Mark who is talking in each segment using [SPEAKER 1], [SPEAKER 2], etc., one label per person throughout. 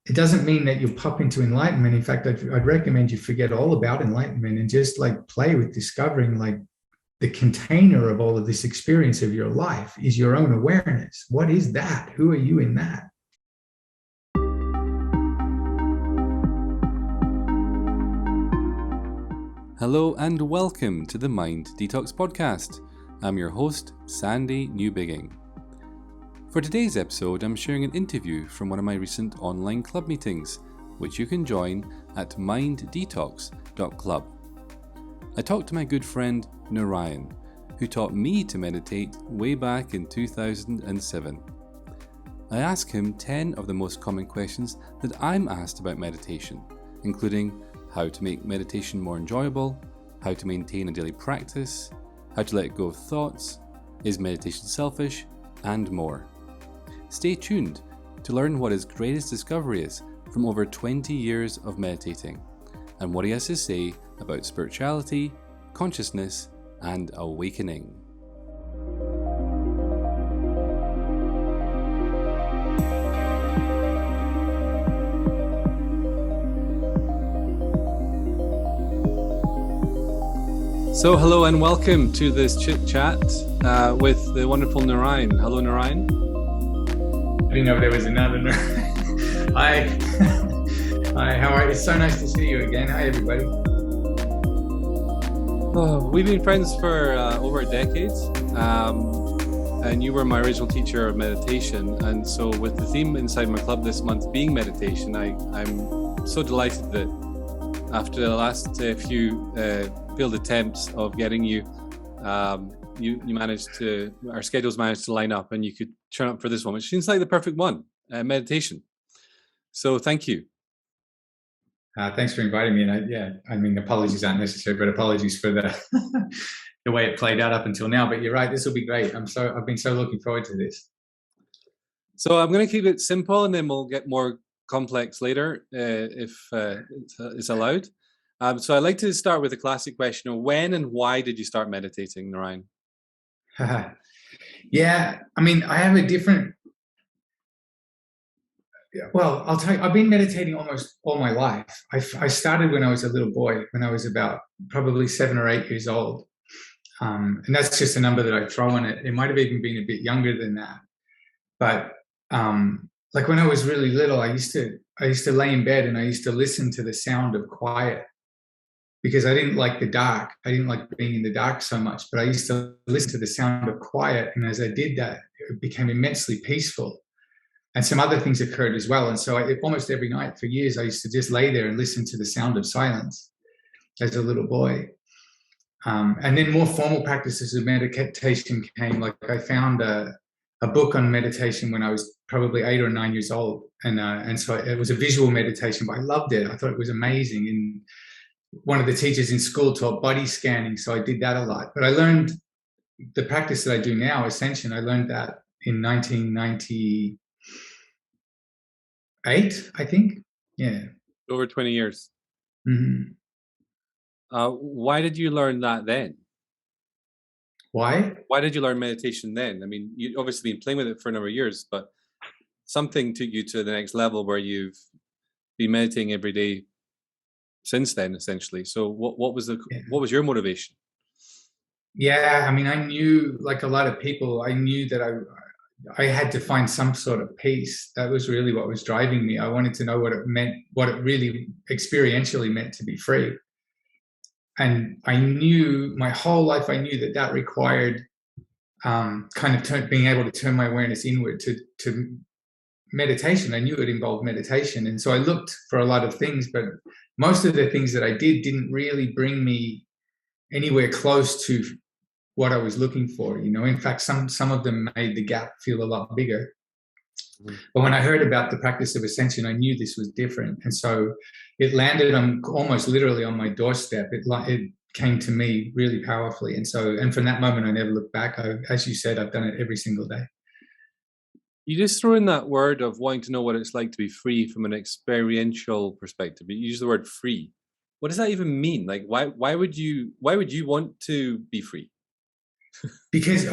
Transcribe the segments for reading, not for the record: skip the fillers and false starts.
[SPEAKER 1] it doesn't mean that you'll pop into enlightenment. In fact, I'd recommend you forget all about enlightenment and just like play with discovering like the container of all of this experience of your life is your own awareness. What is that? Who are you in that?
[SPEAKER 2] Hello and welcome to the Mind Detox podcast. I'm your host, Sandy Newbigging. For today's episode, I'm sharing an interview from one of my recent online club meetings, which you can join at minddetox.club. I talked to my good friend Narain, who taught me to meditate way back in 2007. I asked him 10 of the most common questions that I'm asked about meditation, including how to make meditation more enjoyable, how to maintain a daily practice, how to let go of thoughts, is meditation selfish, and more. Stay tuned to learn what his greatest discovery is from over 20 years of meditating, and what he has to say about spirituality, consciousness, and awakening. So hello and welcome to this chit chat with the wonderful Narain. Hello Narain.
[SPEAKER 1] I didn't know there was another Narain. Hi. Hi, how are you? It's so nice to see you again. Hi everybody.
[SPEAKER 2] Oh, we've been friends for over a decade, and you were my original teacher of meditation. And so with the theme inside my club this month being meditation, I'm so delighted that after the last few failed attempts of getting you, you managed to, our schedules managed to line up and you could turn up for this one, which seems like the perfect one, meditation. So thank you.
[SPEAKER 1] Thanks for inviting me. And apologies aren't necessary, but apologies for the the way it played out up until now. But you're right, this will be great. I've been so looking forward to this.
[SPEAKER 2] So I'm going to keep it simple, and then we'll get more complex later if it's allowed. So I'd like to start with a classic question of when and why did you start meditating, Narain?
[SPEAKER 1] Yeah, I have a different. Well, I'll tell you, I've been meditating almost all my life. I started when I was a little boy, when I was about probably 7 or 8 years old. And that's just a number that I throw in it. It might have even been a bit younger than that. But like when I was really little, I used to lay in bed and I used to listen to the sound of quiet because I didn't like the dark. I didn't like being in the dark so much, but I used to listen to the sound of quiet. And as I did that, it became immensely peaceful. And some other things occurred as well. And so almost every night for years, I used to just lay there and listen to the sound of silence as a little boy. And then more formal practices of meditation came. Like I found a book on meditation when I was probably 8 or 9 years old. And so it was a visual meditation, but I loved it. I thought it was amazing. And one of the teachers in school taught body scanning, so I did that a lot. But I learned the practice that I do now, Ascension, I learned that in 1998, I think. Yeah.
[SPEAKER 2] Over 20 years.
[SPEAKER 1] Mm-hmm.
[SPEAKER 2] Why did you learn that then?
[SPEAKER 1] Why?
[SPEAKER 2] Why did you learn meditation then? I mean, you've obviously been playing with it for a number of years, but something took you to the next level where you've been meditating every day since then, essentially. So what was your motivation?
[SPEAKER 1] Yeah, I knew, like a lot of people, I knew that I had to find some sort of peace. That was really what was driving me. I wanted to know what it meant, what it really experientially meant to be free. And I knew my whole life, I knew that required being able to turn my awareness inward to meditation. I knew it involved meditation. And so I looked for a lot of things, but most of the things that I did didn't really bring me anywhere close to what I was looking for. In fact, some of them made the gap feel a lot bigger. Mm-hmm. But when I heard about the practice of Ascension, I knew this was different. And so it landed almost literally on my doorstep. It came to me really powerfully. And from that moment, I never looked back. As you said, I've done it every single day.
[SPEAKER 2] You just throw in that word of wanting to know what it's like to be free from an experiential perspective. You use the word free. What does that even mean? Like, why would you want to be free?
[SPEAKER 1] Because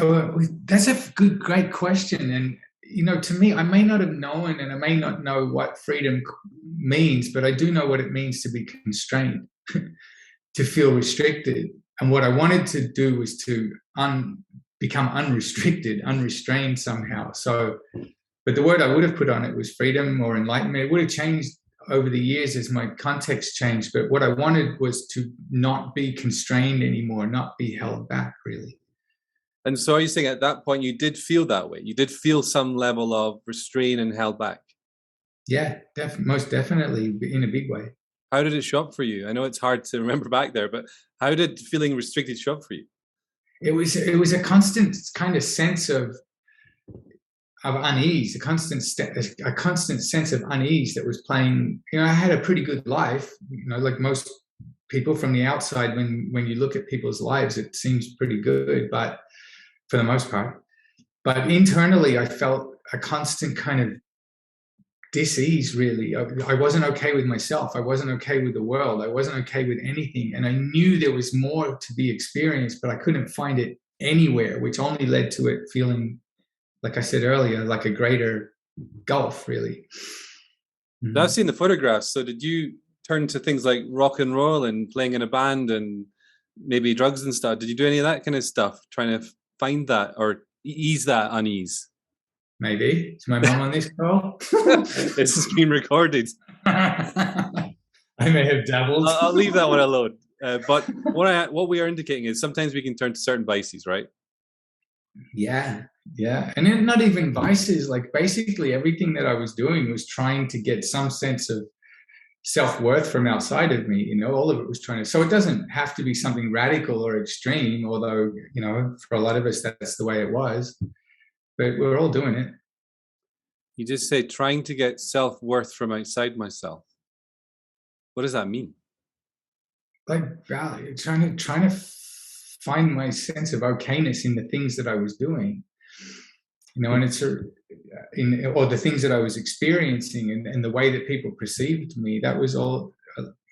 [SPEAKER 1] that's a great question. And to me, I may not have known and I may not know what freedom means, but I do know what it means to be constrained, to feel restricted. And what I wanted to do was to become unrestricted, unrestrained somehow. So, but the word I would have put on it was freedom or enlightenment. It would have changed over the years as my context changed. But what I wanted was to not be constrained anymore, not be held back, really.
[SPEAKER 2] And so are you saying at that point you did feel that way? You did feel some level of restraint and held back?
[SPEAKER 1] Yeah, most definitely, in a big way.
[SPEAKER 2] How did it show up for you? I know it's hard to remember back there, but how did feeling restricted show up for you?
[SPEAKER 1] It was a constant kind of sense of unease, a constant sense of unease that was playing. I had a pretty good life, like most people from the outside. When you look at people's lives, it seems pretty good, but for the most part. But internally, I felt a constant kind of dis-ease, really. I wasn't okay with myself. I wasn't okay with the world. I wasn't okay with anything. And I knew there was more to be experienced, but I couldn't find it anywhere, which only led to it feeling, like I said earlier, like a greater gulf, really.
[SPEAKER 2] Mm-hmm. I've seen the photographs. So did you turn to things like rock and roll and playing in a band and maybe drugs and stuff? Did you do any of that kind of stuff, trying to find that or ease that unease?
[SPEAKER 1] Maybe. Is my mom on this call?
[SPEAKER 2] This is being recorded.
[SPEAKER 1] I may have dabbled.
[SPEAKER 2] I'll leave that one alone. But what we are indicating is sometimes we can turn to certain vices, right?
[SPEAKER 1] Yeah. And then not even vices, like basically everything that I was doing was trying to get some sense of self-worth from outside of me. All of it was trying to, so it doesn't have to be something radical or extreme, although, for a lot of us, that's the way it was. But we're all doing it.
[SPEAKER 2] You just say trying to get self-worth from outside myself. What does that mean?
[SPEAKER 1] Like trying to find my sense of okayness in the things that I was doing, and it's or the things that I was experiencing and the way that people perceived me. That was all,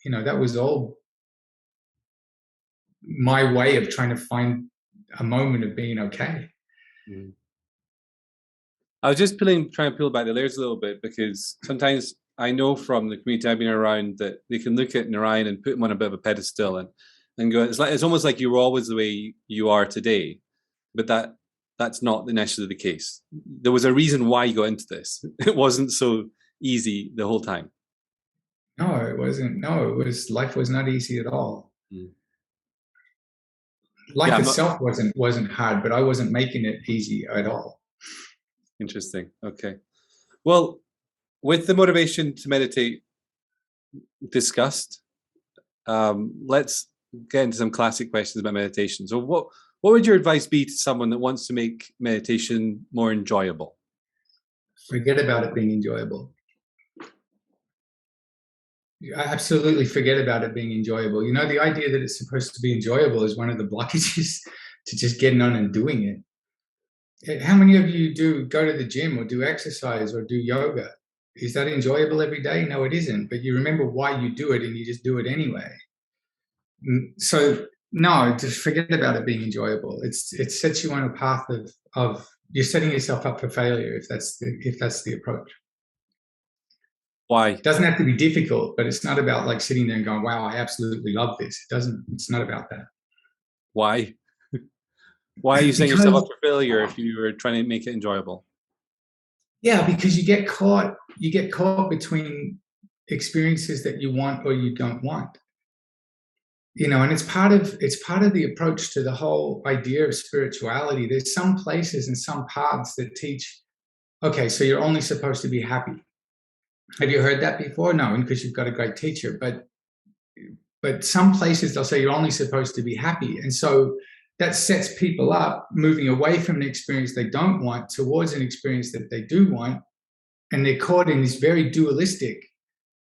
[SPEAKER 1] that was all my way of trying to find a moment of being okay.
[SPEAKER 2] Mm. I was just trying to peel back the layers a little bit, because sometimes I know from the community I've been around that they can look at Narain and put him on a bit of a pedestal and go, it's almost like you were always the way you are today, but that's not necessarily the case. There was a reason why you got into this. It wasn't so easy the whole time.
[SPEAKER 1] No, it wasn't. No, life was not easy at all. Mm. Life itself wasn't hard, but I wasn't making it easy at all.
[SPEAKER 2] Interesting. Okay. Well, with the motivation to meditate discussed, let's get into some classic questions about meditation. So what would your advice be to someone that wants to make meditation more enjoyable?
[SPEAKER 1] Forget about it being enjoyable. I absolutely forget about it being enjoyable. The idea that it's supposed to be enjoyable is one of the blockages to just getting on and doing it. How many of you go to the gym or do exercise or do yoga? Is that enjoyable every day? No, it isn't. But you remember why you do it and you just do it anyway. So no, just forget about it being enjoyable. It sets you on a path of you're setting yourself up for failure if that's the approach.
[SPEAKER 2] Why?
[SPEAKER 1] It doesn't have to be difficult, but it's not about like sitting there and going, wow, I absolutely love this. It's not about that.
[SPEAKER 2] Why? Why are you setting yourself up for failure if you were trying to make it enjoyable?
[SPEAKER 1] Yeah, because you get caught between experiences that you want or you don't want. And it's part of the approach to the whole idea of spirituality. There's some places and some paths that teach, okay, so you're only supposed to be happy. Have you heard that before? No, because you've got a great teacher. But some places they'll say you're only supposed to be happy. And so that sets people up moving away from an experience they don't want towards an experience that they do want. And they're caught in this very dualistic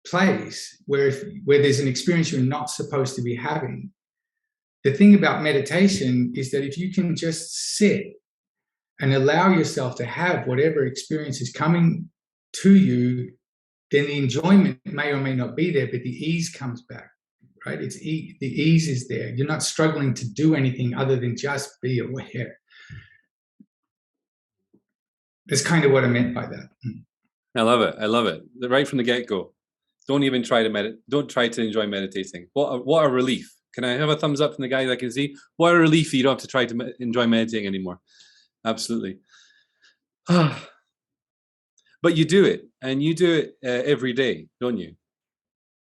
[SPEAKER 1] place where there's an experience you're not supposed to be having. The thing about meditation is that if you can just sit and allow yourself to have whatever experience is coming to you, then the enjoyment may or may not be there, but the ease comes back, right? The ease is there. You're not struggling to do anything other than just be aware. That's kind of what I meant by that.
[SPEAKER 2] I love it. I love it. Right from the get-go. Don't even try to meditate. Don't try to enjoy meditating. What a relief. Can I have a thumbs up from the guys I can see? What a relief you don't have to try to enjoy meditating anymore. Absolutely. But you do it, and you do it every day, don't you?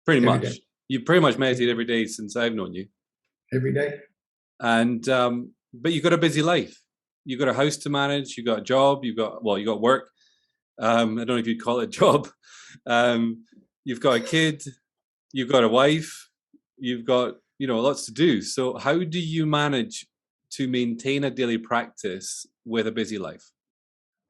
[SPEAKER 2] Pretty
[SPEAKER 1] Every
[SPEAKER 2] much.
[SPEAKER 1] day.
[SPEAKER 2] You pretty much meditate every day since I've known you.
[SPEAKER 1] Every day.
[SPEAKER 2] And but you've got a busy life. You've got a house to manage. You've got a job. You got work. I don't know if you'd call it a job. You've got a kid. You've got a wife. You've got lots to do. So how do you manage to maintain a daily practice with a busy life?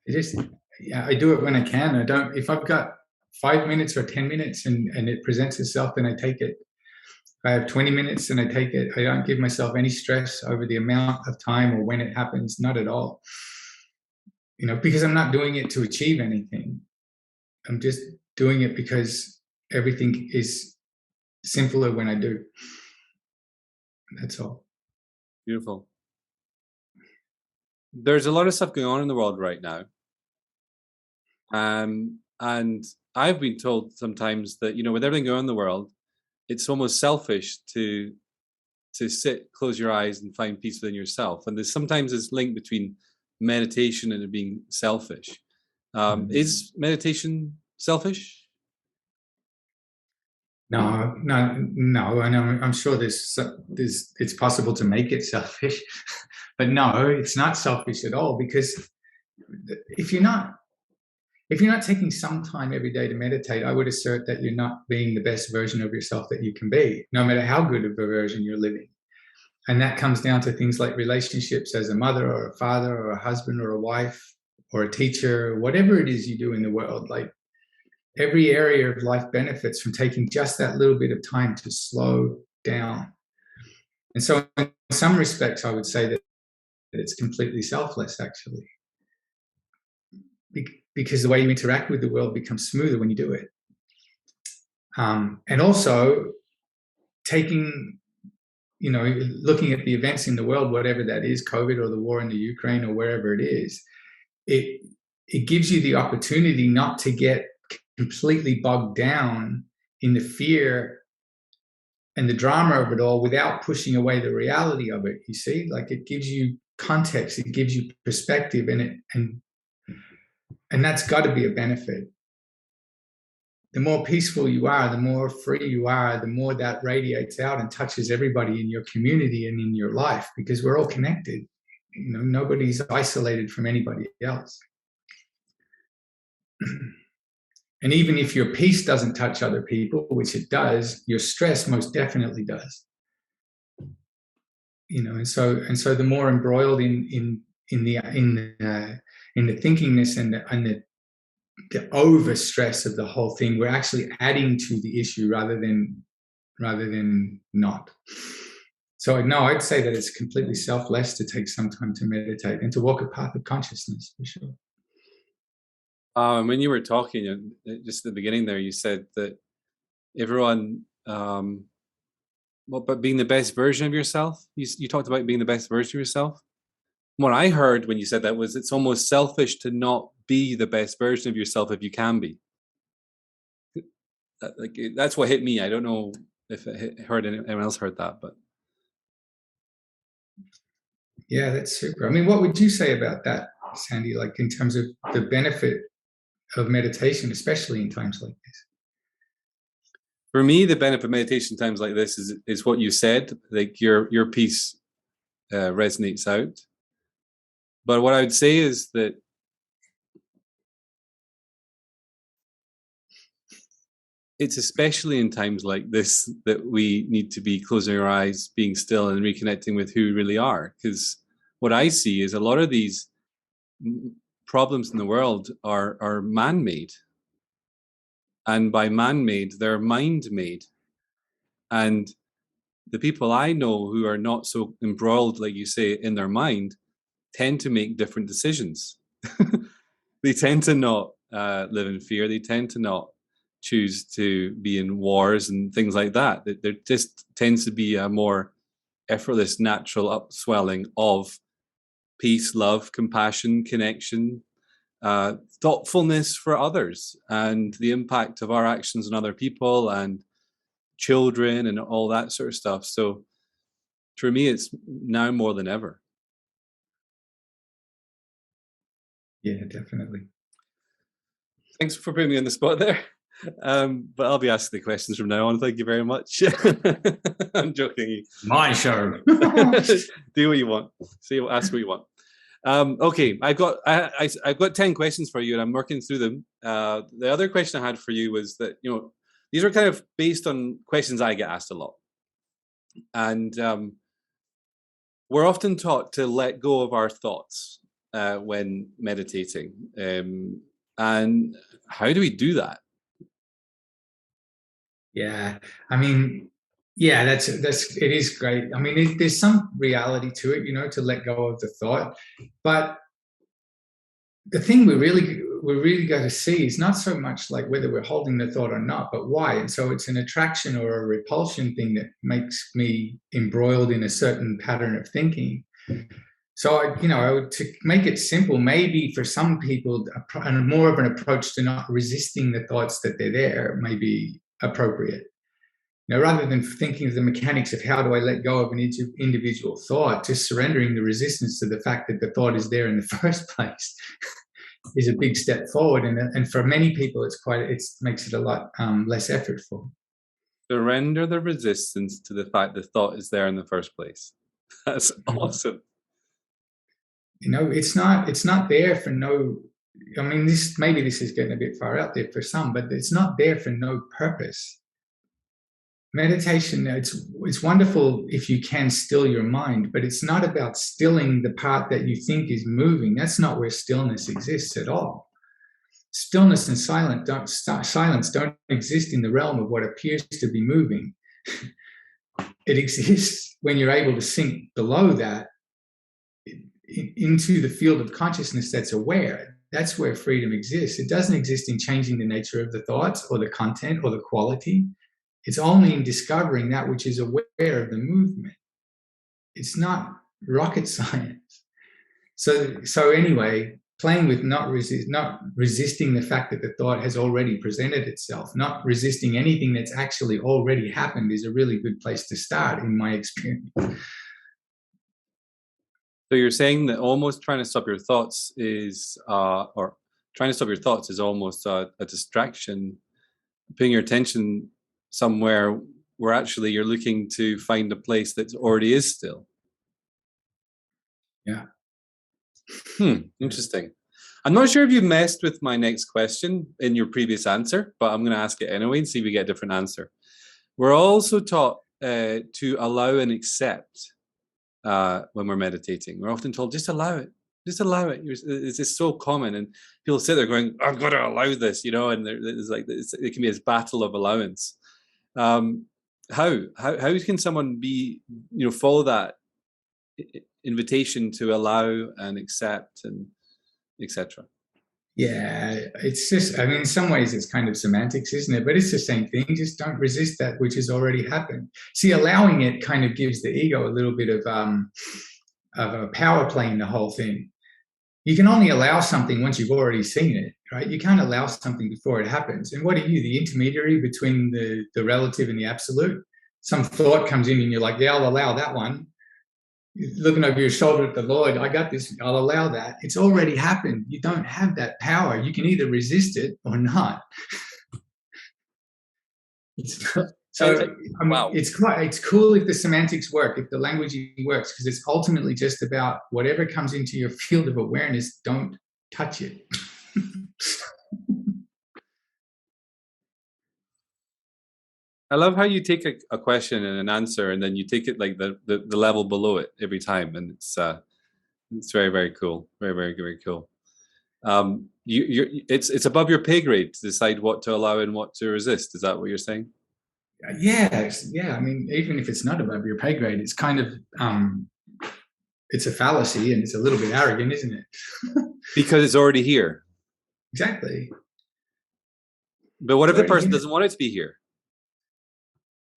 [SPEAKER 1] It is. Yeah, I do it when I can. I don't. If I've got 5 minutes or 10 minutes and it presents itself, then I take it. If I have 20 minutes and I take it, I don't give myself any stress over the amount of time or when it happens. Not at all. Because I'm not doing it to achieve anything. I'm just doing it because everything is simpler when I do. That's all.
[SPEAKER 2] Beautiful. There's a lot of stuff going on in the world right now. And I've been told sometimes that, with everything going on in the world, it's almost selfish to sit, close your eyes and find peace within yourself. And there's sometimes this link between meditation and it being selfish. Is meditation selfish?
[SPEAKER 1] No, and I'm sure it's possible to make it selfish, but no, it's not selfish at all. Because if you're not taking some time every day to meditate, I would assert that you're not being the best version of yourself that you can be, no matter how good of a version you're living. And that comes down to things like relationships as a mother or a father or a husband or a wife or a teacher, whatever it is you do in the world. Like, every area of life benefits from taking just that little bit of time to slow down. And so in some respects, I would say that it's completely selfless, actually, because the way you interact with the world becomes smoother when you do it. And also taking, looking at the events in the world, whatever that is, COVID or the war in the Ukraine or wherever it is, it gives you the opportunity not to get completely bogged down in the fear and the drama of it all without pushing away the reality of it. You see, like, it gives you context, it gives you perspective, and that's got to be a benefit. The more peaceful you are, the more free you are, the more that radiates out and touches everybody in your community and in your life, because we're all connected. Nobody's isolated from anybody else. And even if your peace doesn't touch other people, which it does, your stress most definitely does. And so the more embroiled in the thinkingness and the over stress of the whole thing, we're actually adding to the issue rather than not. So no, I'd say that it's completely selfless to take some time to meditate and to walk a path of consciousness, for sure.
[SPEAKER 2] When you were talking just at the beginning there, you said that everyone, but being the best version of yourself. You talked about being the best version of yourself. What I heard when you said that was it's almost selfish to not be the best version of yourself if you can be. That's what hit me. I don't know if anyone else heard that, but
[SPEAKER 1] yeah, that's super. I mean, what would you say about that, Sandy? Like, in terms of the benefit of meditation, especially in times like this?
[SPEAKER 2] For me, the benefit of meditation times like this is what you said. Like, your piece resonates out. But what I would say is that it's especially in times like this that we need to be closing our eyes, being still, and reconnecting with who we really are. Because what I see is a lot of these problems in the world are man-made. And by man-made, they're mind-made. And the people I know who are not so embroiled, like you say, in their mind, tend to make different decisions. They tend to not live in fear. They tend to not choose to be in wars and things like that. There just tends to be a more effortless, natural upswelling of peace, love, compassion, connection, thoughtfulness for others and the impact of our actions on other people and children and all that sort of stuff. So for me, it's now more than ever.
[SPEAKER 1] Yeah, definitely.
[SPEAKER 2] Thanks for putting me on the spot there. But I'll be asking the questions from now on. Thank you very much. I'm joking.
[SPEAKER 1] My show.
[SPEAKER 2] Do what you want. Ask what you want. Okay, I've got 10 questions for you, and I'm working through them. The other question I had for you was that, these are kind of based on questions I get asked a lot, and we're often taught to let go of our thoughts when meditating. And how do we do that?
[SPEAKER 1] Yeah, I mean, yeah, it is great. I mean, there's some reality to it, to let go of the thought. But the thing we really got to see is not so much like whether we're holding the thought or not, but why. And so it's an attraction or a repulsion thing that makes me embroiled in a certain pattern of thinking. So, to make it simple, maybe for some people, more of an approach to not resisting the thoughts that they're there may be appropriate. Rather than thinking of the mechanics of how do I let go of an individual thought, just surrendering the resistance to the fact that the thought is there in the first place is a big step forward. And for many people, it makes it a lot less effortful.
[SPEAKER 2] Surrender the resistance to the fact the thought is there in the first place. That's awesome.
[SPEAKER 1] It's not there for no. I mean, this is getting a bit far out there for some, but it's not there for no purpose. Meditation, it's wonderful if you can still your mind, but it's not about stilling the part that you think is moving. That's not where stillness exists at all. Stillness and silence don't exist in the realm of what appears to be moving. It exists when you're able to sink below that into the field of consciousness that's aware. That's where freedom exists. It doesn't exist in changing the nature of the thoughts or the content or the quality. It's only in discovering that which is aware of the movement. It's not rocket science. So anyway, playing with not resisting the fact that the thought has already presented itself, not resisting anything that's actually already happened is a really good place to start, in my experience.
[SPEAKER 2] So you're saying that almost trying to stop your thoughts is, or trying to stop your thoughts is almost a distraction, putting your attention somewhere where actually you're looking to find a place that already is still.
[SPEAKER 1] Yeah.
[SPEAKER 2] Interesting. I'm not sure if you messed with my next question in your previous answer, but I'm going to ask it anyway and see if we get a different answer. We're also taught to allow and accept when we're meditating. We're often told, just allow it. Just allow it. It's just so common, and people sit there going, "I've got to allow this," and it can be this battle of allowance. How can someone follow that invitation to allow and accept and etc.?
[SPEAKER 1] Yeah, it's just, I mean, in some ways it's kind of semantics, isn't it? But it's the same thing. Just don't resist that which has already happened. See, allowing it kind of gives the ego a little bit of a power play in the whole thing. You can only allow something once you've already seen it, right? You can't allow something before it happens. And what are you, the intermediary between the relative and the absolute? Some thought comes in and you're like, yeah, I'll allow that one. You're looking over your shoulder at the Lord, I got this, I'll allow that. It's already happened. You don't have that power. You can either resist it or not.
[SPEAKER 2] Wow.
[SPEAKER 1] It's cool if the semantics work, if the languaging works, because it's ultimately just about whatever comes into your field of awareness, don't touch it.
[SPEAKER 2] I love how you take a question and an answer, and then you take it like the level below it every time, and it's very, very cool, very, very, very cool. It's above your pay grade to decide what to allow and what to resist. Is that what you're saying?
[SPEAKER 1] Yeah. I mean, even if it's not above your pay grade, it's kind of it's a fallacy and it's a little bit arrogant, isn't it?
[SPEAKER 2] Because it's already here.
[SPEAKER 1] Exactly.
[SPEAKER 2] But what if the person doesn't want it to be here?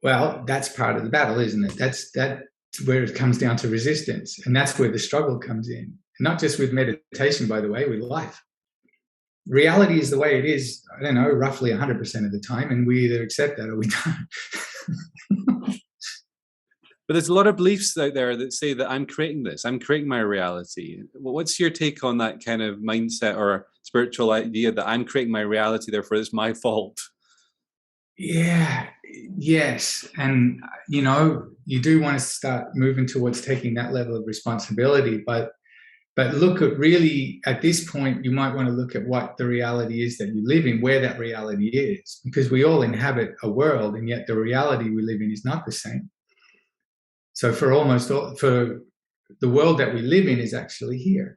[SPEAKER 1] Well, that's part of the battle, isn't it? That's where it comes down to resistance. And that's where the struggle comes in. Not just with meditation, by the way, with life. reality is the way it is, I don't know, roughly 100% of the time, and we either accept that or we don't.
[SPEAKER 2] But there's a lot of beliefs out there that say that I'm creating this, I'm creating my reality. What's your take on that kind of mindset or spiritual idea that I'm creating my reality, therefore it's my fault?
[SPEAKER 1] Yeah, yes. And, you do want to start moving towards taking that level of responsibility. But look at really, at this point, you might want to look at what the reality is that you live in, where that reality is, because we all inhabit a world, and yet the reality we live in is not the same. So for the world that we live in is actually here.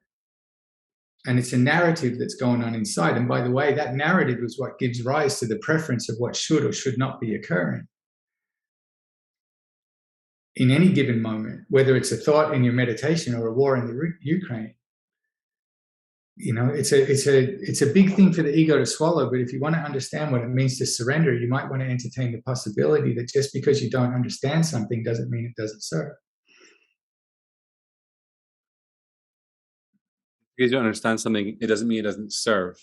[SPEAKER 1] And it's a narrative that's going on inside. And by the way, that narrative is what gives rise to the preference of what should or should not be occurring in any given moment, whether it's a thought in your meditation or a war in the Ukraine. It's a big thing for the ego to swallow. But if you want to understand what it means to surrender, you might want to entertain the possibility that just because you don't understand something doesn't mean it doesn't serve.
[SPEAKER 2] Because you don't understand something, it doesn't mean it doesn't serve.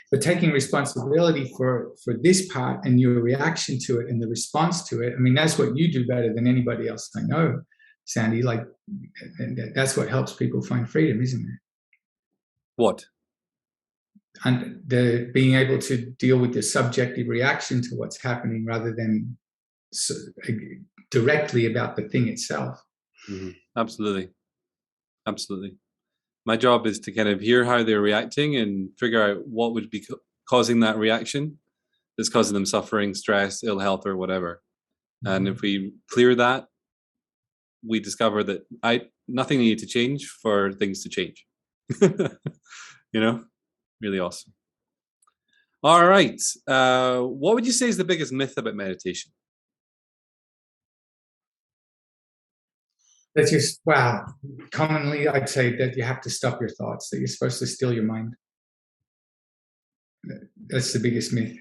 [SPEAKER 1] But taking responsibility for this part and your reaction to it and the response to it, I mean, that's what you do better than anybody else I know, Sandy. Like, that's what helps people find freedom, isn't it?
[SPEAKER 2] What?
[SPEAKER 1] And being able to deal with the subjective reaction to what's happening rather than directly about the thing itself.
[SPEAKER 2] Mm-hmm. Absolutely. Absolutely. My job is to kind of hear how they're reacting and figure out what would be causing that reaction that's causing them suffering, stress, ill health, or whatever. Mm-hmm. And if we clear that, we discover that nothing needed to change for things to change. Really awesome. All right. What would you say is the biggest myth about meditation?
[SPEAKER 1] That's just, wow. Commonly, I'd say that you have to stop your thoughts, that you're supposed to still your mind. That's the biggest myth.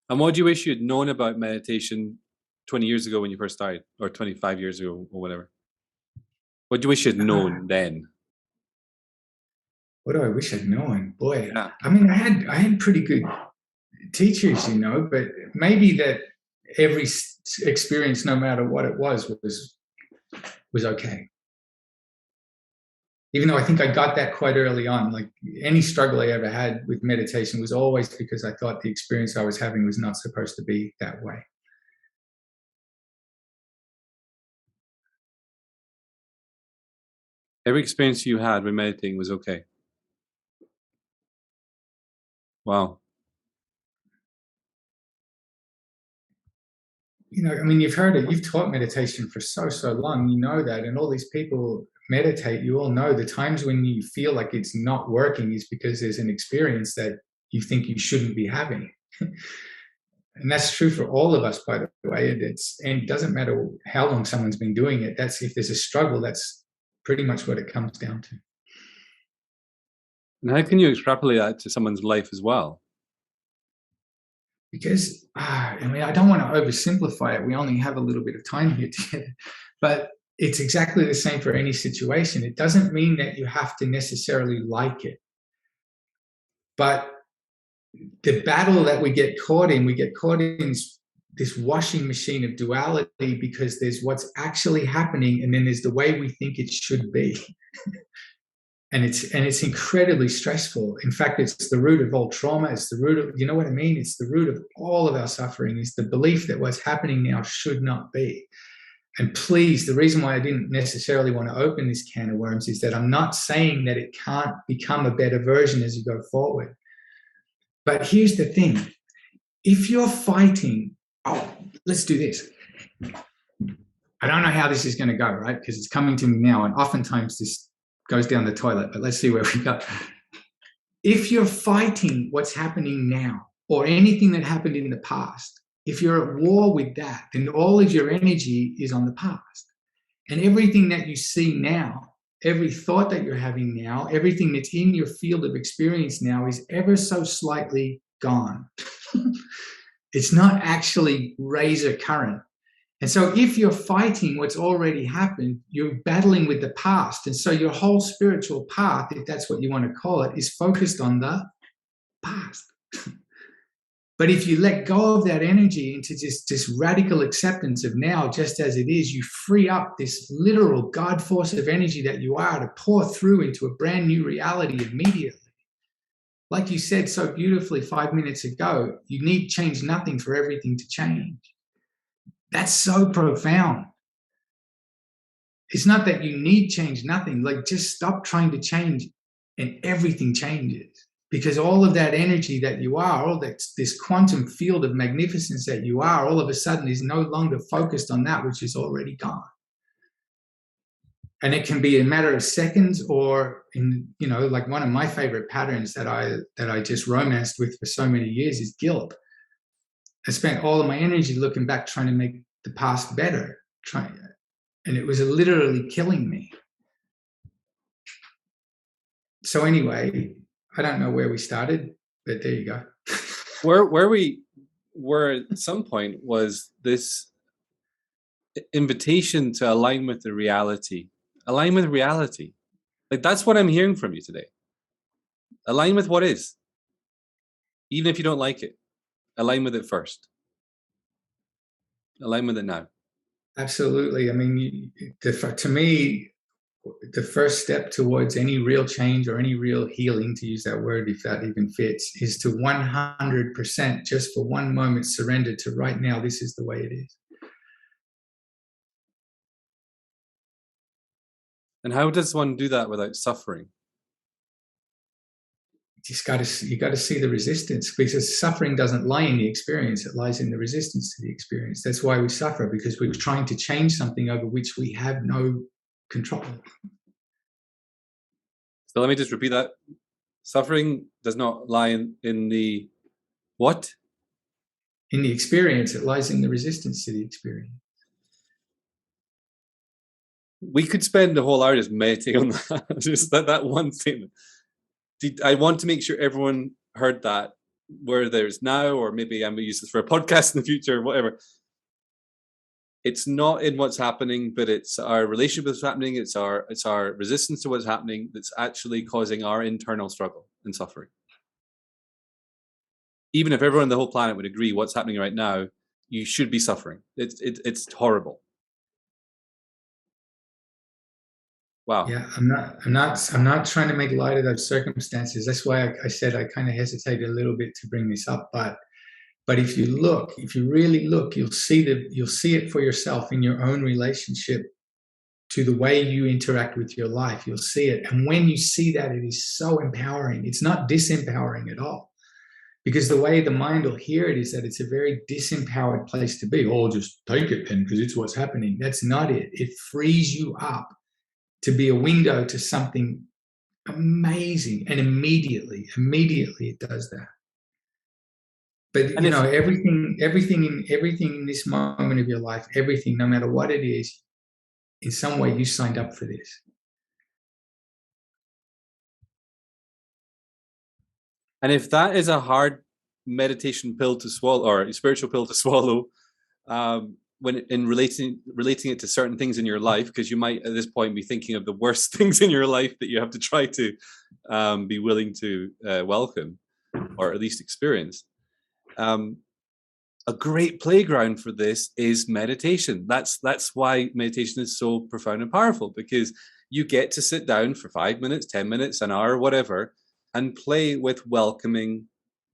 [SPEAKER 2] And what do you wish you'd known about meditation 20 years ago when you first started, or 25 years ago, or whatever? What do you wish you'd known then?
[SPEAKER 1] What do I wish I'd known? Boy,
[SPEAKER 2] yeah.
[SPEAKER 1] I mean, I had pretty good teachers, but maybe that every experience, no matter what it was okay. Even though I think I got that quite early on, like any struggle I ever had with meditation was always because I thought the experience I was having was not supposed to be that way.
[SPEAKER 2] Every experience you had when meditating was okay. Wow.
[SPEAKER 1] I mean, you've heard it. You've taught meditation for so long. You know that. And all these people meditate. You all know the times when you feel like it's not working is because there's an experience that you think you shouldn't be having. And that's true for all of us, by the way. And it doesn't matter how long someone's been doing it. That's, if there's a struggle, that's pretty much what it comes down to.
[SPEAKER 2] And how can you extrapolate that to someone's life as well?
[SPEAKER 1] Because, I don't want to oversimplify it. We only have a little bit of time here together. But it's exactly the same for any situation. It doesn't mean that you have to necessarily like it. But the battle that we get caught in this washing machine of duality, because there's what's actually happening and then there's the way we think it should be. And it's incredibly stressful. In fact, it's the root of all trauma. It's the root of, you know what I mean? It's the root of all of our suffering, is the belief that what's happening now should not be. And please, the reason why I didn't necessarily want to open this can of worms is that I'm not saying that it can't become a better version as you go forward. But here's the thing. If you're fighting, let's do this. I don't know how this is going to go, right? Because it's coming to me now. And oftentimes this goes down the toilet, but let's see where we go. If you're fighting what's happening now or anything that happened in the past, if you're at war with that, then all of your energy is on the past. And everything that you see now, every thought that you're having now, everything that's in your field of experience now is ever so slightly gone. It's not actually razor current. And so if you're fighting what's already happened, you're battling with the past. And so your whole spiritual path, if that's what you want to call it, is focused on the past. But if you let go of that energy into just this radical acceptance of now, just as it is, you free up this literal God force of energy that you are to pour through into a brand new reality immediately. Like you said so beautifully 5 minutes ago, you need change nothing for everything to change. That's so profound. It's not that you need change nothing. Like, just stop trying to change and everything changes. Because all of that energy that you are, all that this quantum field of magnificence that you are, all of a sudden is no longer focused on that which is already gone. And it can be a matter of seconds, or in, you know, like one of my favorite patterns that I just romanced with for so many years is guilt. I spent all of my energy looking back, trying to make the past better, and it was literally killing me. So anyway, I don't know where we started, but there you go.
[SPEAKER 2] Where we were at some point was this invitation to align with the reality. Align with reality. Like, that's what I'm hearing from you today. Align with what is. Even if you don't like it, align with it first. Align with it now.
[SPEAKER 1] Absolutely. I mean, to me, the first step towards any real change or any real healing, to use that word if that even fits, is to 100%, just for one moment, surrender to right now, this is the way it is.
[SPEAKER 2] And how does one do that without suffering?
[SPEAKER 1] You got to see the resistance, because suffering doesn't lie in the experience, it lies in the resistance to the experience. That's why we suffer, because we're trying to change something over which we have no control.
[SPEAKER 2] So let me just repeat that. Suffering does not lie in the what?
[SPEAKER 1] In the experience, it lies in the resistance to the experience.
[SPEAKER 2] We could spend the whole hour just meditating on that. Just that one statement. I want to make sure everyone heard that, where there's now, or maybe I'm going to use this for a podcast in the future, whatever. It's not in what's happening, but it's our relationship with what's happening. It's our resistance to what's happening that's actually causing our internal struggle and suffering. Even if everyone on the whole planet would agree what's happening right now, you should be suffering. It's horrible. Wow.
[SPEAKER 1] Yeah, I'm not trying to make light of those circumstances. That's why I said I kind of hesitated a little bit to bring this up. But if you really look, you'll see it for yourself in your own relationship to the way you interact with your life. You'll see it. And when you see that, it is so empowering. It's not disempowering at all. Because the way the mind will hear it is that it's a very disempowered place to be. Oh, just take it then, because it's what's happening. That's not it. It frees you up to be a window to something amazing, and immediately it does that. But you know, everything in this moment of your life, everything, no matter what it is, in some way you signed up for this.
[SPEAKER 2] And if that is a hard meditation pill to swallow, or a spiritual pill to swallow, when in relating it to certain things in your life, because you might at this point be thinking of the worst things in your life that you have to try to be willing to welcome, or at least experience. A great playground for this is meditation. That's why meditation is so profound and powerful, because you get to sit down for 5 minutes, 10 minutes, an hour, whatever, and play with welcoming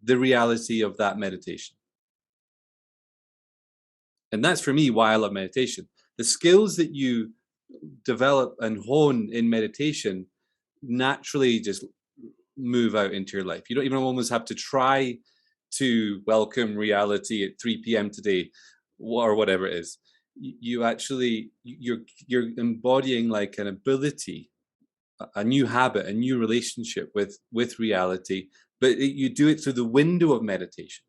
[SPEAKER 2] the reality of that meditation. And that's, for me, why I love meditation. The skills that you develop and hone in meditation naturally just move out into your life. You don't even almost have to try to welcome reality at 3 p.m. today, or whatever it is. You actually, you're embodying like an ability, a new habit, a new relationship with reality, but you do it through the window of meditation.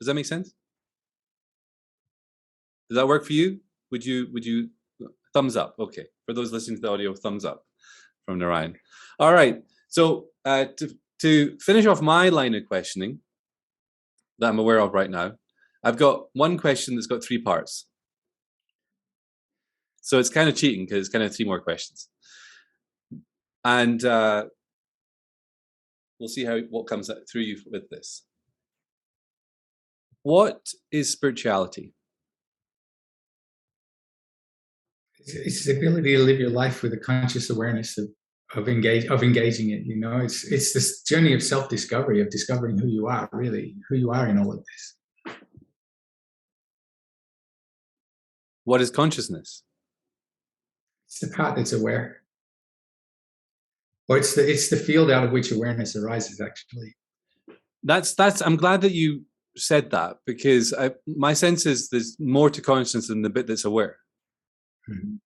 [SPEAKER 2] Does that make sense? Does that work for you? Would you thumbs up? Okay. For those listening to the audio, thumbs up from Narain. All right. So to finish off my line of questioning that I'm aware of right now, I've got one question that's got 3 parts. So it's kind of cheating because it's kind of 3 more questions. And we'll see what comes through you with this. What is spirituality?
[SPEAKER 1] It's the ability to live your life with a conscious awareness of engaging it. You know, it's this journey of self-discovery, of discovering who you are, really, who you are in all of this.
[SPEAKER 2] What is consciousness?
[SPEAKER 1] It's the part that's aware, or it's the field out of which awareness arises. Actually,
[SPEAKER 2] that's. I'm glad that you said that, because my sense is there's more to consciousness than the bit that's aware.
[SPEAKER 1] Mm-hmm.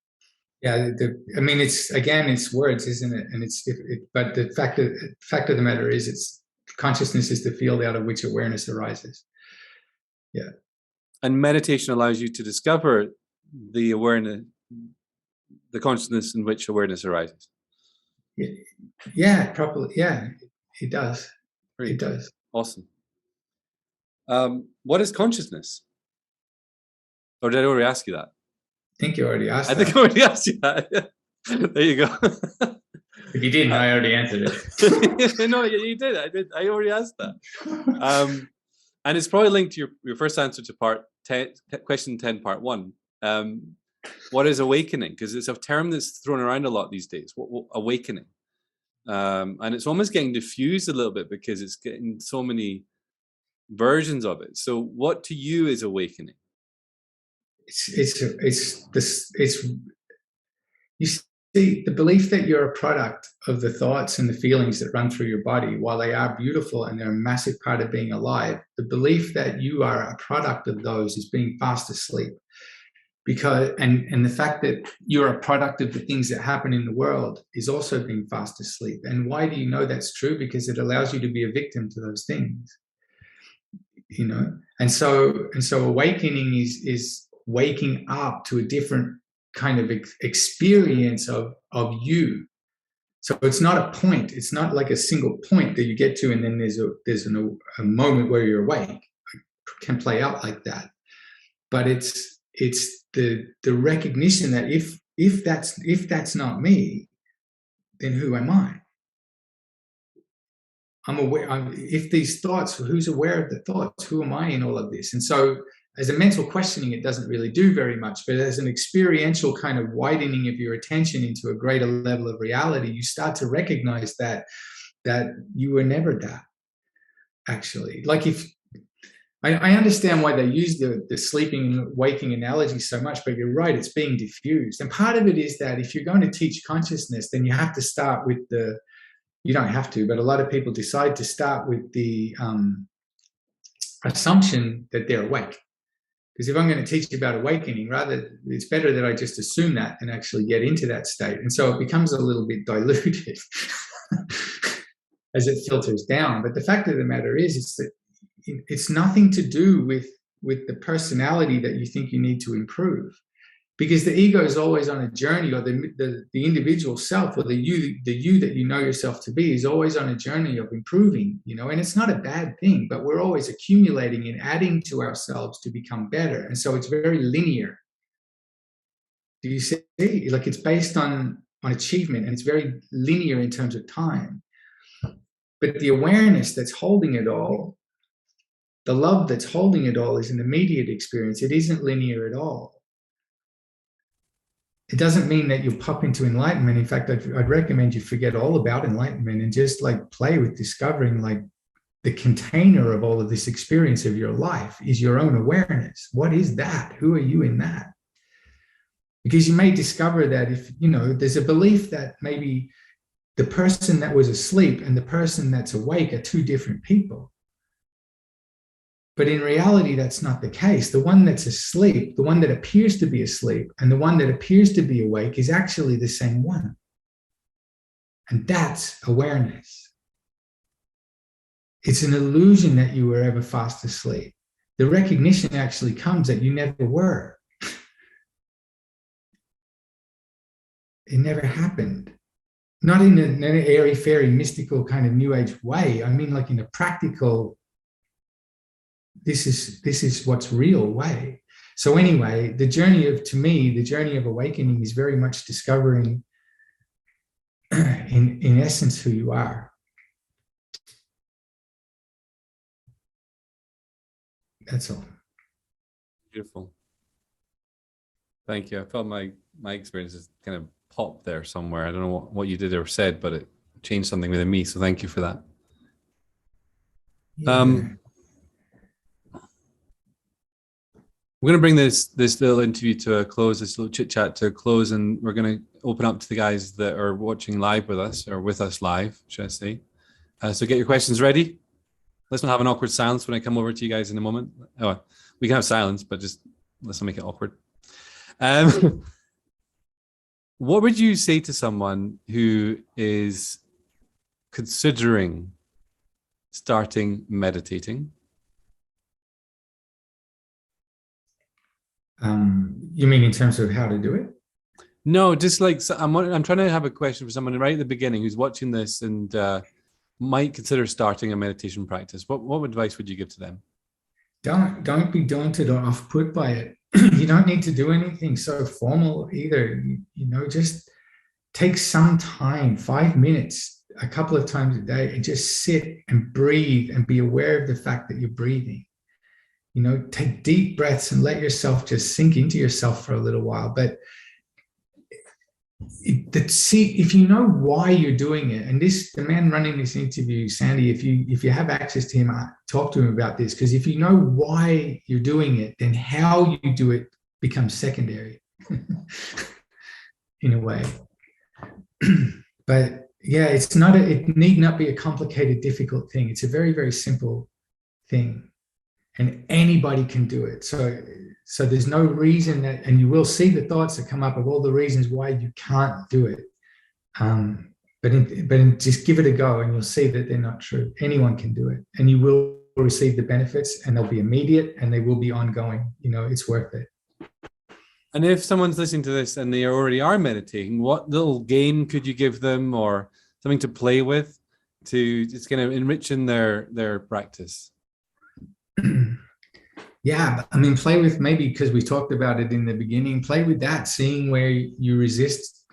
[SPEAKER 1] Yeah, I mean, it's words, isn't it? And but the fact of the matter is, it's consciousness is the field out of which awareness arises. Yeah.
[SPEAKER 2] And meditation allows you to discover the awareness, the consciousness in which awareness arises.
[SPEAKER 1] Yeah, properly. Yeah, it does.
[SPEAKER 2] Great.
[SPEAKER 1] It does.
[SPEAKER 2] Awesome. What is consciousness? Or did I already ask you that?
[SPEAKER 1] I think you already asked that.
[SPEAKER 2] I think I already asked you that. There you go.
[SPEAKER 1] If you didn't, I already answered it.
[SPEAKER 2] No, you did. I already asked that. And it's probably linked to your first answer to question 10, part 1. What is awakening? Because it's a term that's thrown around a lot these days. What awakening? And it's almost getting diffused a little bit because it's getting so many versions of it. So what to you is awakening?
[SPEAKER 1] It's you see, the belief that you're a product of the thoughts and the feelings that run through your body, while they are beautiful and they're a massive part of being alive, the belief that you are a product of those is being fast asleep. Because and the fact that you're a product of the things that happen in the world is also being fast asleep. And why do you know that's true? Because it allows you to be a victim to those things. You know, and so awakening is waking up to a different kind of experience of you. So it's not a point. It's not like a single point that you get to and then there's a moment where you're awake. It can play out like that, but it's the recognition that if that's not me, then who am I? I'm aware. If these thoughts, who's aware of the thoughts? Who am I in all of this? And so, as a mental questioning, it doesn't really do very much. But as an experiential kind of widening of your attention into a greater level of reality, you start to recognize that you were never that. Actually, like if I understand why they use the sleeping and waking analogy so much, but you're right, it's being diffused. And part of it is that if you're going to teach consciousness, then you have to start with you don't have to, but a lot of people decide to start with the assumption that they're awake. Because if I'm going to teach about awakening, it's better that I just assume that and actually get into that state. And so it becomes a little bit diluted as it filters down. But the fact of the matter is, it's nothing to do with the personality that you think you need to improve. Because the ego is always on a journey, or the individual self, or the you that you know yourself to be, is always on a journey of improving, you know, and it's not a bad thing, but we're always accumulating and adding to ourselves to become better. And so it's very linear. Do you see? Like it's based on achievement, and it's very linear in terms of time. But the awareness that's holding it all, the love that's holding it all, is an immediate experience. It isn't linear at all. It doesn't mean that you'll pop into enlightenment. In fact, I'd recommend you forget all about enlightenment and just like play with discovering, like, the container of all of this experience of your life is your own awareness. What is that? Who are you in that? Because you may discover that if, you know, there's a belief that maybe the person that was asleep and the person that's awake are two different people. But in reality, that's not the case. The one that's asleep, the one that appears to be asleep, and the one that appears to be awake is actually the same one. And that's awareness. It's an illusion that you were ever fast asleep. The recognition actually comes that you never were. It never happened. Not in an airy-fairy, mystical kind of new age way. I mean, like in a practical, this is what's real way. So anyway, to me, the journey of awakening is very much discovering in essence who you are. That's all.
[SPEAKER 2] Beautiful. Thank you. I felt my experiences kind of popped there somewhere. I don't know what you did or said, but it changed something within me. So thank you for that.
[SPEAKER 1] Yeah.
[SPEAKER 2] We're going to bring this little interview to a close, this little chit chat to a close, and we're going to open up to the guys that are watching live with us, or with us live, should I say. So get your questions ready. Let's not have an awkward silence when I come over to you guys in a moment. Oh, we can have silence, but just let's not make it awkward. What would you say to someone who is considering starting meditating?
[SPEAKER 1] You mean in terms of how to do it?
[SPEAKER 2] No, just like I'm trying to have a question for someone right at the beginning who's watching this and might consider starting a meditation practice. What advice would you give to them?
[SPEAKER 1] Don't be daunted or off-put by it. You don't need to do anything so formal either. Just take some time, 5 minutes, a couple of times a day, and just sit and breathe and be aware of the fact that you're breathing. Take deep breaths and let yourself just sink into yourself for a little while. But if you know why you're doing it, and the man running this interview, Sandy, if you have access to him, talk to him about this, because if you know why you're doing it, then how you do it becomes secondary in a way. But yeah, it need not be a complicated, difficult thing. It's a very, very simple thing, and anybody can do it. So there's no reason that, and you will see the thoughts that come up of all the reasons why you can't do it. But just give it a go, and you'll see that they're not true. Anyone can do it, and you will receive the benefits, and they'll be immediate, and they will be ongoing. It's worth it.
[SPEAKER 2] And if someone's listening to this and they already are meditating, what little game could you give them, or something to play with to just kind of enriching their practice?
[SPEAKER 1] Yeah, I mean, play with, maybe because we talked about it in the beginning, play with that, seeing where you resist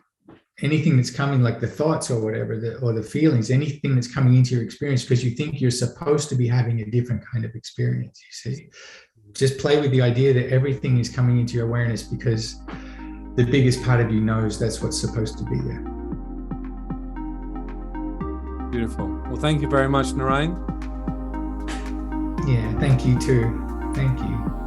[SPEAKER 1] anything that's coming, like the thoughts or whatever, or the feelings, anything that's coming into your experience, because you think you're supposed to be having a different kind of experience, you see. Just play with the idea that everything is coming into your awareness because the biggest part of you knows that's what's supposed to be there.
[SPEAKER 2] Beautiful. Well, thank you very much, Narain.
[SPEAKER 1] Yeah, thank you too. Thank you.